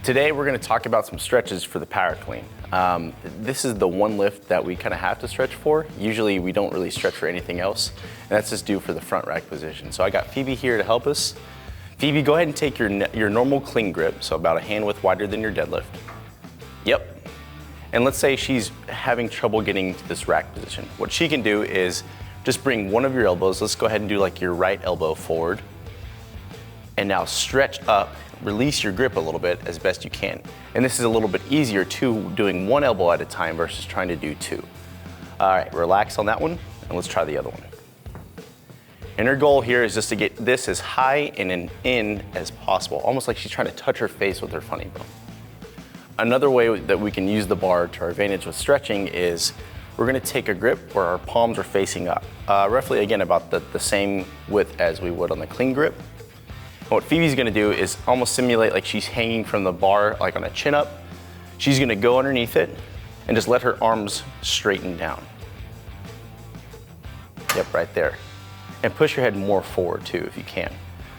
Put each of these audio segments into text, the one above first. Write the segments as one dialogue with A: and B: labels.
A: Today we're going to talk about some stretches for the power clean. This is the one lift that we kind of have to stretch for. Usually we don't really stretch for anything else, and that's just due for the front rack position. So I got Phoebe here to help us. Phoebe, go ahead and take your normal clean grip, so about a hand width wider than your deadlift. Yep. And let's say she's having trouble getting to this rack position. What she can do is just bring one of your elbows. Let's go ahead and do like your right elbow forward. And now stretch up, release your grip a little bit as best you can. And this is a little bit easier too, doing one elbow at a time versus trying to do two. All right, relax on that one, and let's try the other one. And her goal here is just to get this as high and in as possible, almost like she's trying to touch her face with her funny bone. Another way that we can use the bar to our advantage with stretching is we're gonna take a grip where our palms are facing up, roughly again about the same width as we would on the clean grip. And what Phoebe's gonna do is almost simulate like she's hanging from the bar, like on a chin up. She's gonna go underneath it and just let her arms straighten down. Yep, right there. And push your head more forward too, if you can.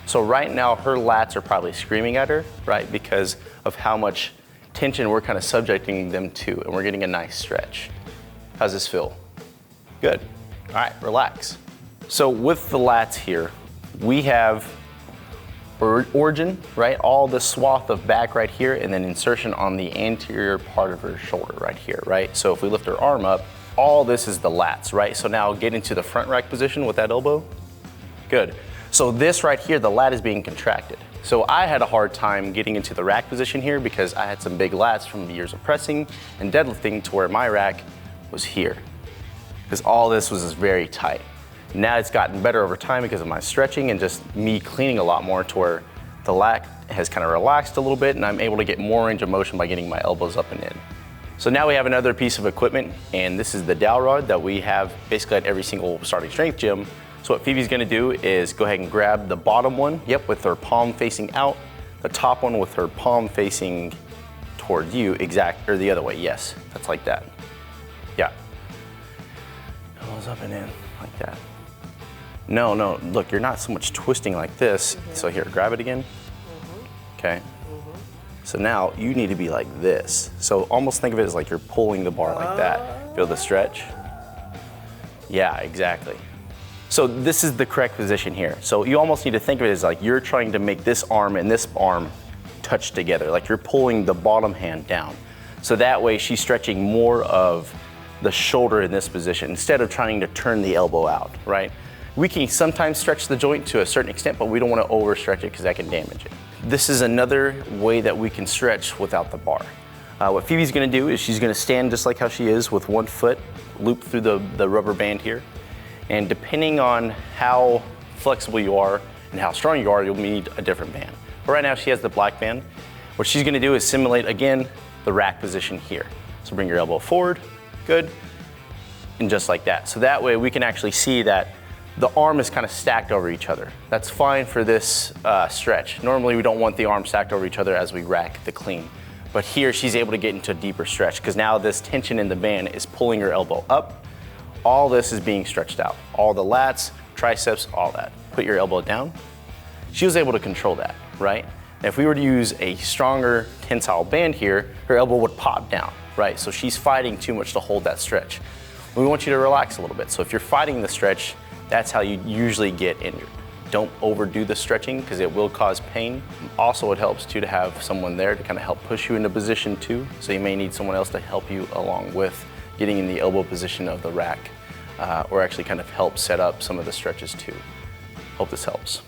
A: So right now, her lats are probably screaming at her, right? Because of how much tension we're kind of subjecting them to, and we're getting a nice stretch. How's this feel? Good. All right, relax. So with the lats here, we have origin, right? All the swath of back right here, and then insertion on the anterior part of her shoulder right here, right? So if we lift her arm up, all this is the lats, right? So now get into the front rack position with that elbow. Good. So this right here, the lat is being contracted. So I had a hard time getting into the rack position here because I had some big lats from the years of pressing and deadlifting to where my rack was here. Because all this was just very tight. Now it's gotten better over time because of my stretching and just me cleaning a lot more to where the lat has kind of relaxed a little bit and I'm able to get more range of motion by getting my elbows up and in. So now we have another piece of equipment, and this is the dowel rod that we have basically at every single starting strength gym. So what Phoebe's gonna do is go ahead and grab the bottom one, yep, with her palm facing out, the top one with her palm facing toward you, or the other way, yes, that's like that. Yeah. Elbows up and in, like that. No, look, you're not so much twisting like this. So here, grab it again. Okay. So now you need to be like this. So almost think of it as like you're pulling the bar like that. Feel the stretch? Yeah, exactly. So this is the correct position here. So you almost need to think of it as like you're trying to make this arm and this arm touch together, like you're pulling the bottom hand down. So that way she's stretching more of the shoulder in this position instead of trying to turn the elbow out, right? We can sometimes stretch the joint to a certain extent, but we don't want to overstretch it because that can damage it. This is another way that we can stretch without the bar. What Phoebe's gonna do is she's gonna stand just like how she is with one foot looped through the rubber band here. And depending on how flexible you are and how strong you are, you'll need a different band. But right now she has the black band. What she's gonna do is simulate, again, the rack position here. So bring your elbow forward, good, and just like that. So that way we can actually see that the arm is kind of stacked over each other. That's fine for this stretch. Normally we don't want the arm stacked over each other as we rack the clean. But here she's able to get into a deeper stretch because now this tension in the band is pulling her elbow up. All this is being stretched out. All the lats, triceps, all that. Put your elbow down. She was able to control that, right? Now if we were to use a stronger tensile band here, her elbow would pop down, right? So she's fighting too much to hold that stretch. We want you to relax a little bit. So if you're fighting the stretch, that's how you usually get injured. Don't overdo the stretching because it will cause pain. Also, it helps too to have someone there to kind of help push you into position too. So you may need someone else to help you along with getting in the elbow position of the rack or actually kind of help set up some of the stretches too. Hope this helps.